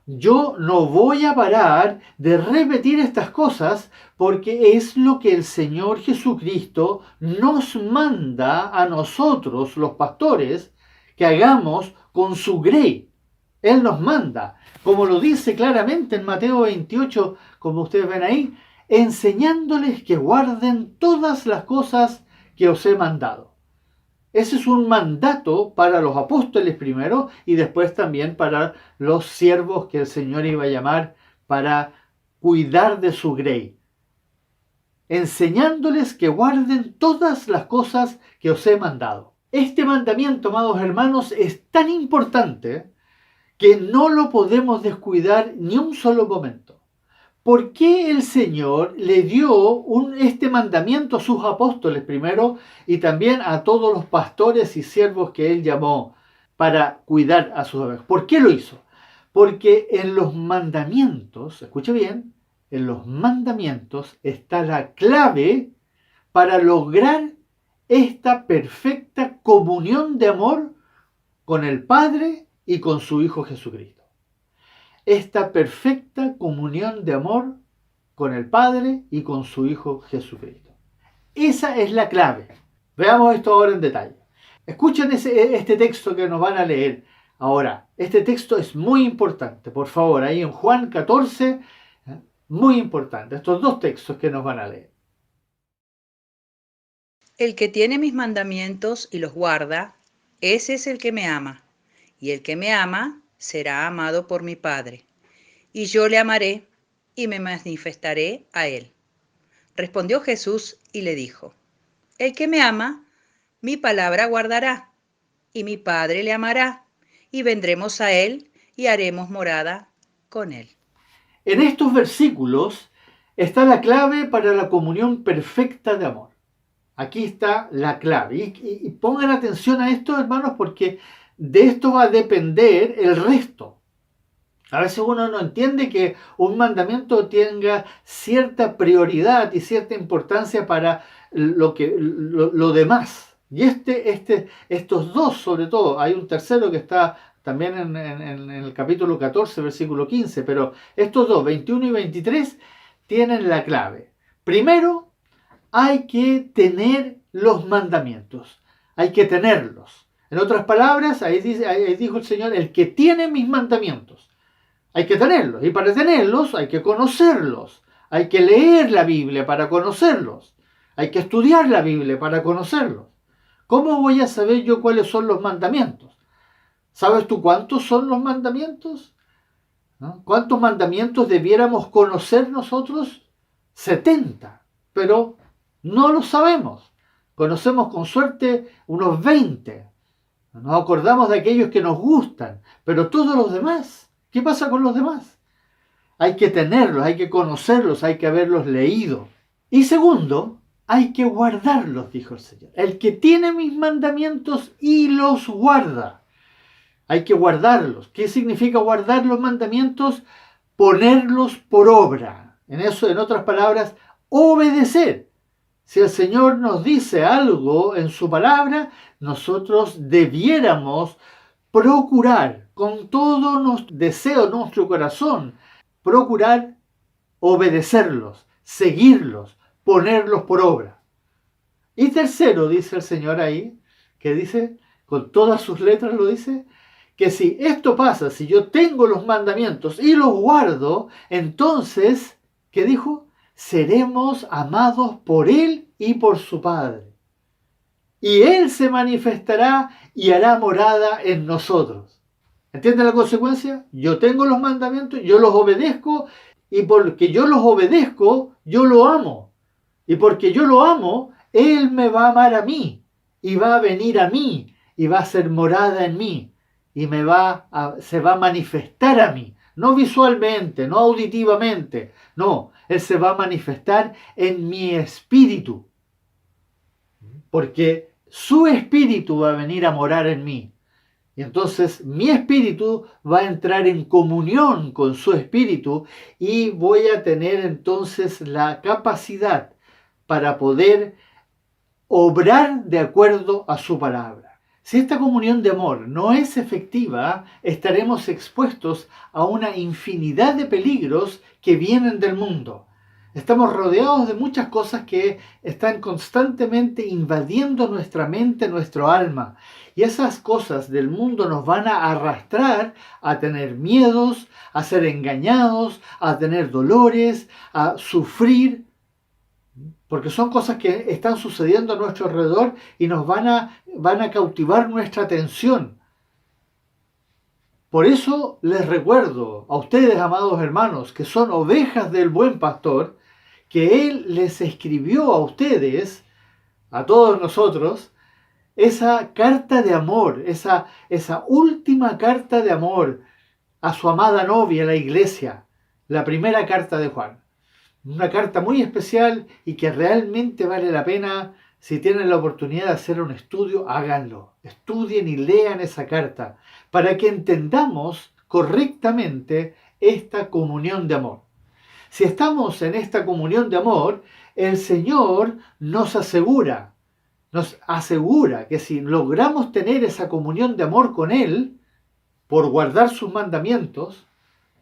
yo no voy a parar de repetir estas cosas porque es lo que el Señor Jesucristo nos manda a nosotros, los pastores, que hagamos con su grey. Él nos manda, como lo dice claramente en Mateo 28, como ustedes ven ahí, enseñándoles que guarden todas las cosas que os he mandado. Ese es un mandato para los apóstoles primero y después también para los siervos que el Señor iba a llamar para cuidar de su grey. Enseñándoles que guarden todas las cosas que os he mandado. Este mandamiento, amados hermanos, es tan importante que no lo podemos descuidar ni un solo momento. ¿Por qué el Señor le dio este mandamiento a sus apóstoles primero y también a todos los pastores y siervos que Él llamó para cuidar a sus ovejas? ¿Por qué lo hizo? Porque en los mandamientos, escuche bien, en los mandamientos está la clave para lograr esta perfecta comunión de amor con el Padre y con su Hijo Jesucristo. Esta perfecta comunión de amor con el Padre y con su Hijo Jesucristo. Esa es la clave. Veamos esto ahora en detalle. Escuchen este texto que nos van a leer ahora. Este texto es muy importante. Por favor, ahí en Juan 14, muy importante. Estos dos textos que nos van a leer. El que tiene mis mandamientos y los guarda, ese es el que me ama. Y el que me ama será amado por mi Padre, y yo le amaré y me manifestaré a él. Respondió Jesús y le dijo, el que me ama, mi palabra guardará, y mi Padre le amará, y vendremos a él y haremos morada con él. En estos versículos está la clave para la comunión perfecta de amor. Aquí está la clave. Y pongan atención a esto, hermanos, porque de esto va a depender el resto. A veces uno no entiende que un mandamiento tenga cierta prioridad y cierta importancia para lo demás. Y estos dos, sobre todo, hay un tercero que está también en el capítulo 14, versículo 15, pero estos dos, 21 y 23, tienen la clave. Primero, hay que tener los mandamientos, hay que tenerlos. En otras palabras, ahí dijo el Señor, el que tiene mis mandamientos, hay que tenerlos. Y para tenerlos hay que conocerlos, hay que leer la Biblia para conocerlos, hay que estudiar la Biblia para conocerlos. ¿Cómo voy a saber yo cuáles son los mandamientos? ¿Sabes tú cuántos son los mandamientos? ¿No? ¿Cuántos mandamientos debiéramos conocer nosotros? 70, pero no lo sabemos. Conocemos con suerte unos 20. Nos acordamos de aquellos que nos gustan, pero todos los demás, ¿qué pasa con los demás? Hay que tenerlos, hay que conocerlos, hay que haberlos leído. Y segundo, hay que guardarlos, dijo el Señor. El que tiene mis mandamientos y los guarda. Hay que guardarlos. ¿Qué significa guardar los mandamientos? Ponerlos por obra. En otras palabras, obedecer. Si el Señor nos dice algo en su palabra, nosotros debiéramos procurar con todo nuestro deseo, nuestro corazón, procurar obedecerlos, seguirlos, ponerlos por obra. Y tercero, dice el Señor ahí, que dice, con todas sus letras lo dice, que si esto pasa, si yo tengo los mandamientos y los guardo, entonces, ¿qué dijo? Seremos amados por Él y por su Padre. Y Él se manifestará y hará morada en nosotros. ¿Entienden la consecuencia? Yo tengo los mandamientos, yo los obedezco, y porque yo los obedezco, yo lo amo. Y porque yo lo amo, Él me va a amar a mí, y va a venir a mí, y va a ser morada en mí, y se va a manifestar a mí. No visualmente, no auditivamente, no, Él se va a manifestar en mi espíritu. Porque su espíritu va a venir a morar en mí. Y entonces mi espíritu va a entrar en comunión con su espíritu y voy a tener entonces la capacidad para poder obrar de acuerdo a su palabra. Si esta comunión de amor no es efectiva, estaremos expuestos a una infinidad de peligros que vienen del mundo. Estamos rodeados de muchas cosas que están constantemente invadiendo nuestra mente, nuestro alma. Y esas cosas del mundo nos van a arrastrar a tener miedos, a ser engañados, a tener dolores, a sufrir. Porque son cosas que están sucediendo a nuestro alrededor y nos van a cautivar nuestra atención. Por eso les recuerdo a ustedes, amados hermanos, que son ovejas del buen pastor, que Él les escribió a ustedes, a todos nosotros, esa carta de amor, esa última carta de amor a su amada novia, la iglesia, la primera carta de Juan. Una carta muy especial y que realmente vale la pena. Si tienen la oportunidad de hacer un estudio, háganlo. Estudien y lean esa carta para que entendamos correctamente esta comunión de amor. Si estamos en esta comunión de amor, el Señor nos asegura que si logramos tener esa comunión de amor con Él, por guardar sus mandamientos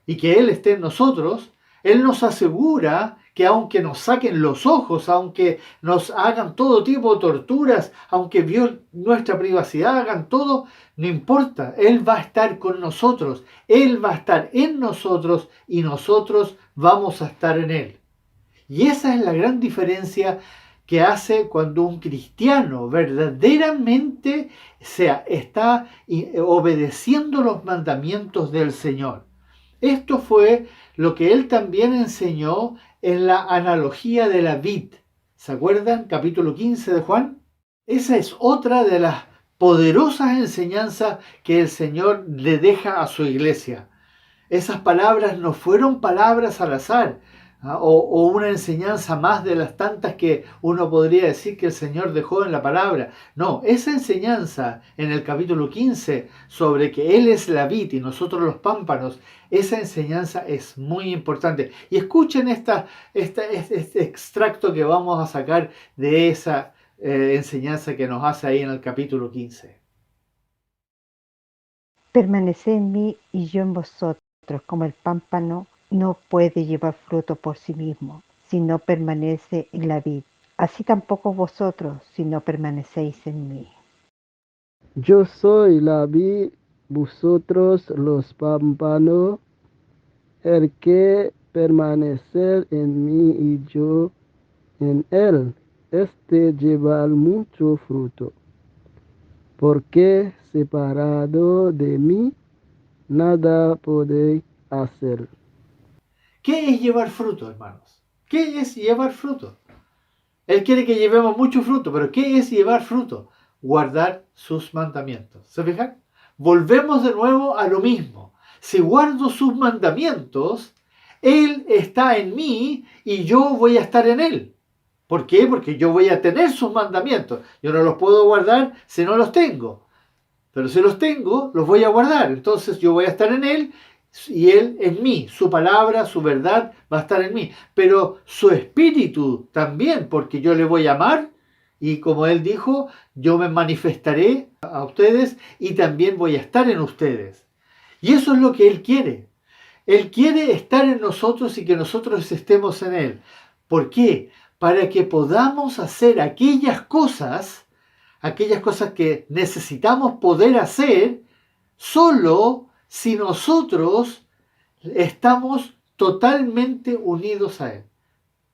y que Él esté en nosotros, Él nos asegura que aunque nos saquen los ojos, aunque nos hagan todo tipo de torturas, aunque violen nuestra privacidad, hagan todo, no importa, Él va a estar con nosotros, Él va a estar en nosotros y nosotros vamos a estar en Él. Y esa es la gran diferencia que hace cuando un cristiano verdaderamente está obedeciendo los mandamientos del Señor. Esto fue lo que Él también enseñó en la analogía de la vid. ¿Se acuerdan? Capítulo 15 de Juan. Esa es otra de las poderosas enseñanzas que el Señor le deja a su iglesia. Esas palabras no fueron palabras al azar, o una enseñanza más de las tantas que uno podría decir que el Señor dejó en la palabra. No, esa enseñanza en el capítulo 15 sobre que Él es la vid y nosotros los pámpanos, esa enseñanza es muy importante. Y escuchen este extracto que vamos a sacar de esa enseñanza que nos hace ahí en el capítulo 15. Permaneced en mí y yo en vosotros, como el pámpano no puede llevar fruto por sí mismo si no permanece en la vid. Así tampoco vosotros si no permanecéis en mí. Yo soy la vid, vosotros los pámpanos. El que permanecer en mí y yo en él, este lleva mucho fruto. Porque separado de mí, nada podéis hacer. ¿Qué es llevar fruto, hermanos? ¿Qué es llevar fruto? Él quiere que llevemos mucho fruto, pero ¿qué es llevar fruto? Guardar sus mandamientos. ¿Se fijan? Volvemos de nuevo a lo mismo. Si guardo sus mandamientos, Él está en mí y yo voy a estar en Él. ¿Por qué? Porque yo voy a tener sus mandamientos. Yo no los puedo guardar si no los tengo. Pero si los tengo, los voy a guardar. Entonces yo voy a estar en Él y Él en mí. Su palabra, su verdad va a estar en mí. Pero su espíritu también, porque yo le voy a amar. Y como Él dijo, yo me manifestaré a ustedes y también voy a estar en ustedes. Y eso es lo que Él quiere. Él quiere estar en nosotros y que nosotros estemos en Él. ¿Por qué? Para que podamos hacer aquellas cosas que necesitamos poder hacer solo si nosotros estamos totalmente unidos a Él.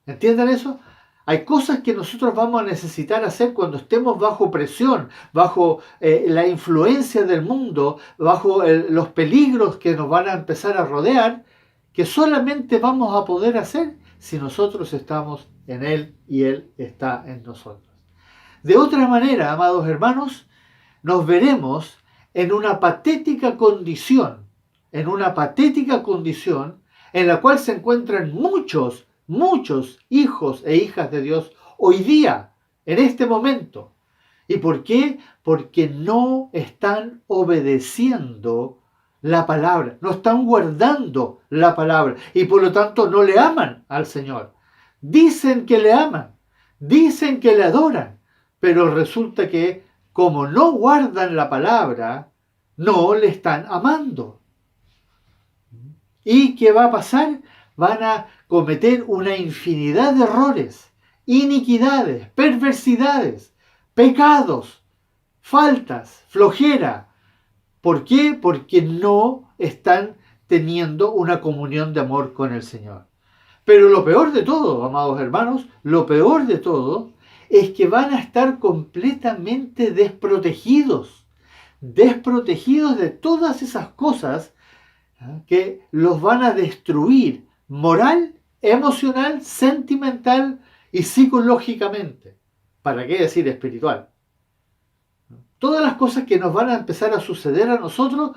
¿Entienden eso? Hay cosas que nosotros vamos a necesitar hacer cuando estemos bajo presión, bajo la influencia del mundo, bajo los peligros que nos van a empezar a rodear, que solamente vamos a poder hacer si nosotros estamos en Él y Él está en nosotros. De otra manera, amados hermanos, nos veremos en una patética condición, en la cual se encuentran muchos hijos e hijas de Dios hoy día, en este momento. ¿Y por qué? Porque no están obedeciendo la palabra, no están guardando la palabra y por lo tanto no le aman al Señor. Dicen que le aman, dicen que le adoran, pero resulta que como no guardan la palabra, no le están amando. ¿Y qué va a pasar? Van a cometer una infinidad de errores, iniquidades, perversidades, pecados, faltas, flojera. ¿Por qué? Porque no están teniendo una comunión de amor con el Señor. Pero lo peor de todo, amados hermanos, lo peor de todo es que van a estar completamente desprotegidos de todas esas cosas que los van a destruir moral, emocional, sentimental y psicológicamente. ¿Para qué decir espiritual? Todas las cosas que nos van a empezar a suceder a nosotros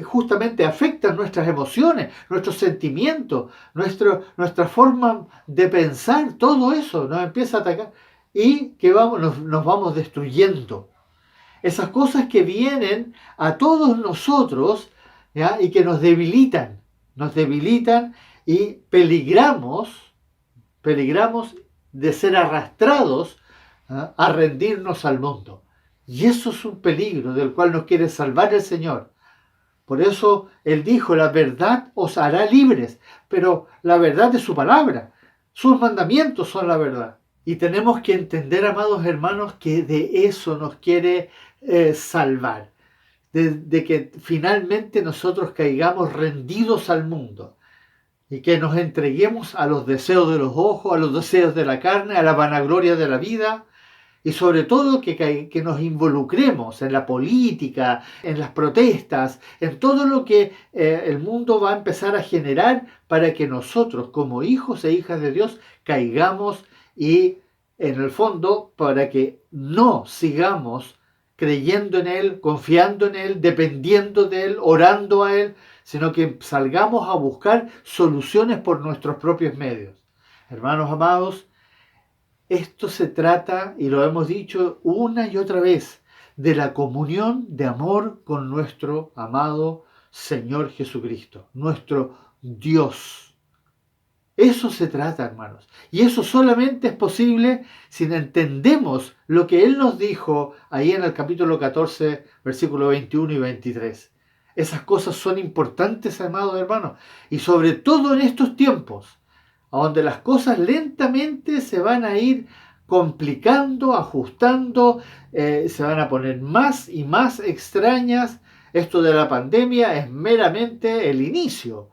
justamente afectan nuestras emociones, nuestros sentimientos, nuestra forma de pensar, todo eso nos empieza a atacar y que nos vamos destruyendo. Esas cosas que vienen a todos nosotros, ¿ya? Y que nos debilitan y peligramos de ser arrastrados a rendirnos al mundo. Y eso es un peligro del cual nos quiere salvar el Señor. Por eso Él dijo, la verdad os hará libres, pero la verdad es su palabra, sus mandamientos son la verdad. Y tenemos que entender, amados hermanos, que de eso nos quiere salvar, de que finalmente nosotros caigamos rendidos al mundo y que nos entreguemos a los deseos de los ojos, a los deseos de la carne, a la vanagloria de la vida y sobre todo que nos involucremos en la política, en las protestas, en todo lo que el mundo va a empezar a generar para que nosotros como hijos e hijas de Dios caigamos y en el fondo para que no sigamos creyendo en Él, confiando en Él, dependiendo de Él, orando a Él, sino que salgamos a buscar soluciones por nuestros propios medios. Hermanos amados, esto se trata, y lo hemos dicho una y otra vez, de la comunión de amor con nuestro amado Señor Jesucristo, nuestro Dios. Eso se trata, hermanos. Y eso solamente es posible si entendemos lo que Él nos dijo ahí en el capítulo 14, versículos 21 y 23. Esas cosas son importantes, amados hermanos. Y sobre todo en estos tiempos, donde las cosas lentamente se van a ir complicando, ajustando, se van a poner más y más extrañas. Esto de la pandemia es meramente el inicio.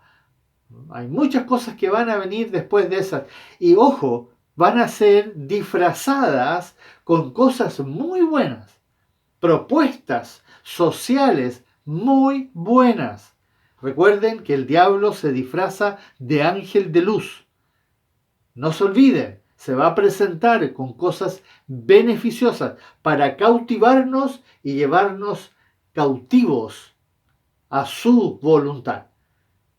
Hay muchas cosas que van a venir después de esas. Y ojo, van a ser disfrazadas con cosas muy buenas. Propuestas sociales muy buenas. Recuerden que el diablo se disfraza de ángel de luz. No se olviden, se va a presentar con cosas beneficiosas para cautivarnos y llevarnos cautivos a su voluntad.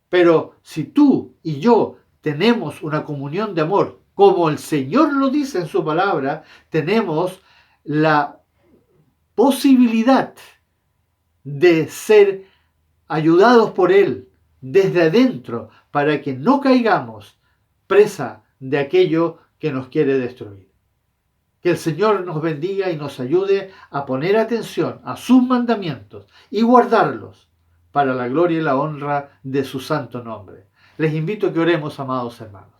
Pero si tú y yo tenemos una comunión de amor, como el Señor lo dice en su palabra, tenemos la posibilidad de ser ayudados por Él desde adentro para que no caigamos presa de aquello que nos quiere destruir. Que el Señor nos bendiga y nos ayude a poner atención a sus mandamientos y guardarlos para la gloria y la honra de su santo nombre. Les invito a que oremos, amados hermanos.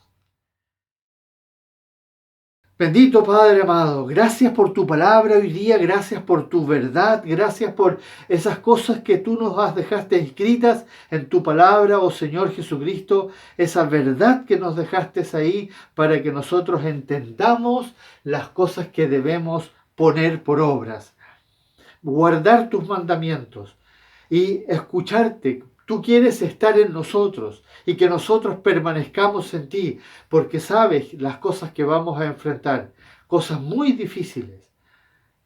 Bendito Padre amado, gracias por tu palabra hoy día, gracias por tu verdad, gracias por esas cosas que tú nos dejaste escritas en tu palabra, oh Señor Jesucristo, esa verdad que nos dejaste ahí para que nosotros entendamos las cosas que debemos poner por obras, guardar tus mandamientos y escucharte. Tú quieres estar en nosotros y que nosotros permanezcamos en ti, porque sabes las cosas que vamos a enfrentar, cosas muy difíciles.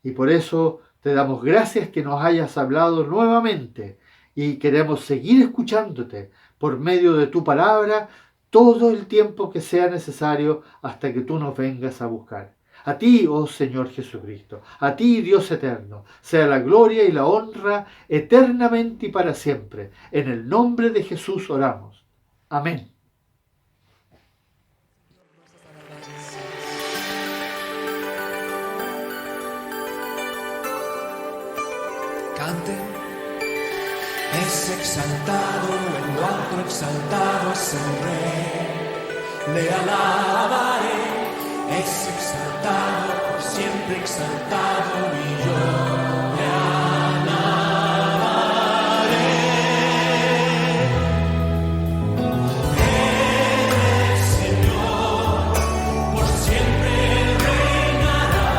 Y por eso te damos gracias que nos hayas hablado nuevamente y queremos seguir escuchándote por medio de tu palabra todo el tiempo que sea necesario hasta que tú nos vengas a buscar. A ti, oh Señor Jesucristo, a ti, Dios eterno, sea la gloria y la honra eternamente y para siempre. En el nombre de Jesús oramos. Amén. Canten, es exaltado, en lo alto exaltado es el Rey, le alabaré. Es exaltado, por siempre exaltado, y yo le alabaré. El Señor por siempre reinará,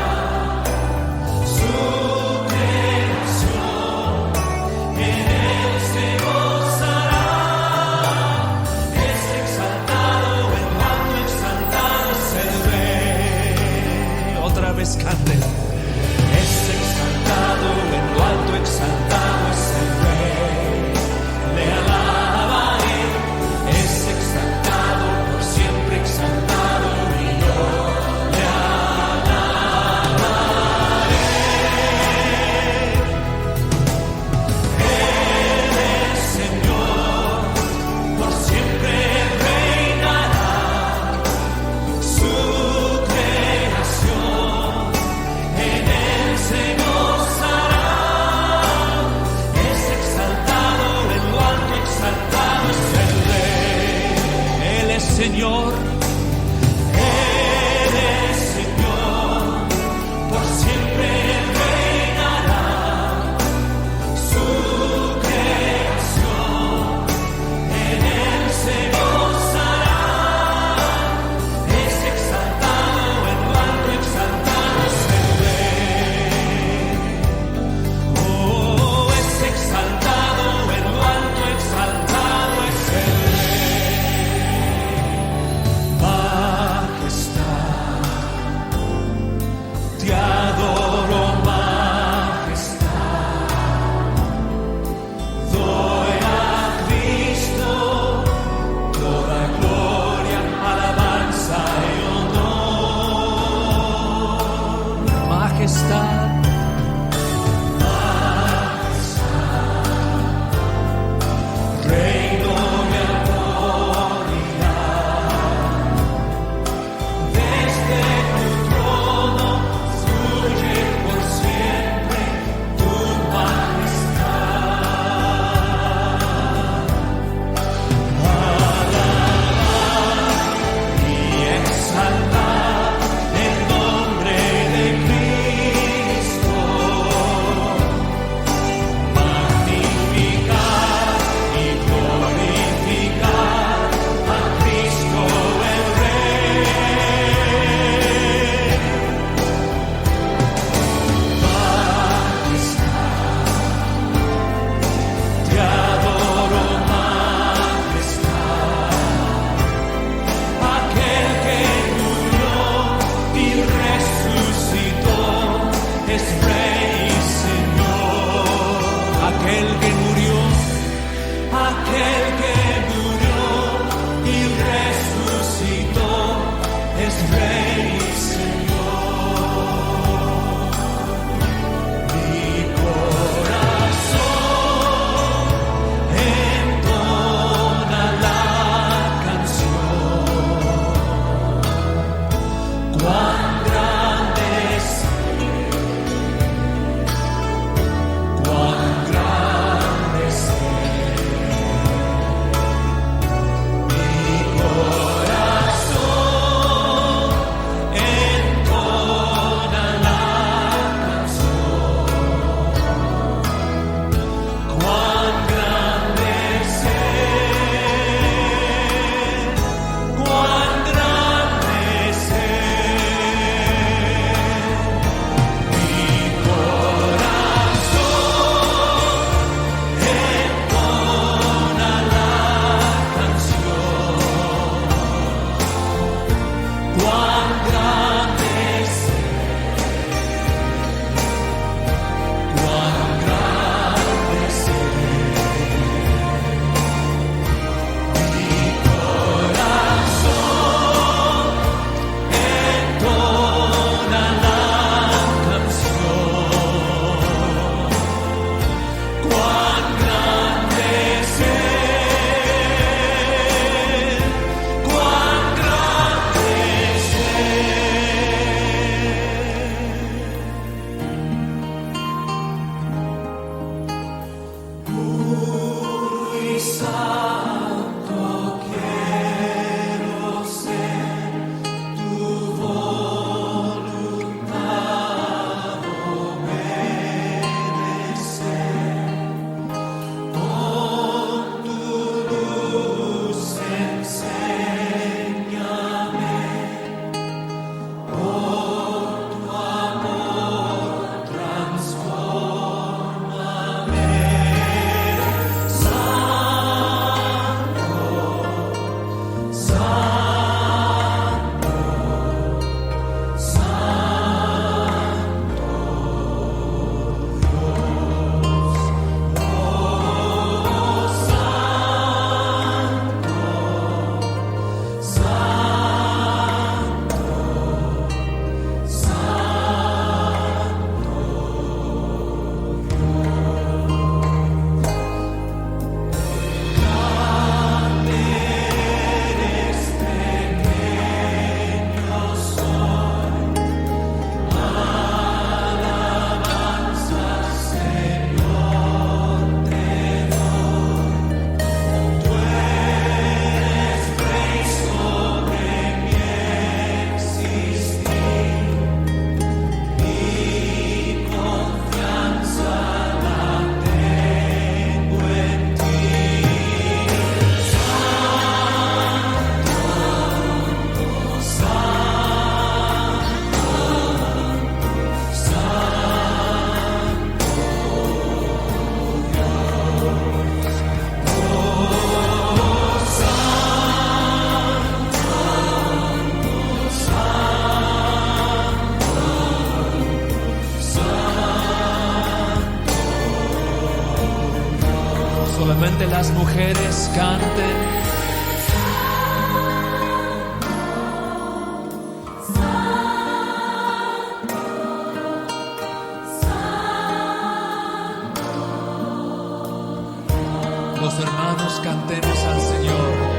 su creación en él se gozará. Es exaltado, en lo alto exaltado es el Rey. Otra vez canten. Es exaltado, en lo alto exaltado es el Rey, le alabaré. Es exaltado, por siempre exaltado, y yo le alabaré. El Señor por siempre reinará, su creación en Nuevamente las mujeres canten. Los hermanos cantemos al Señor.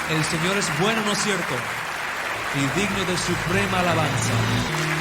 El Señor es bueno, ¿no es cierto? Y digno de suprema alabanza.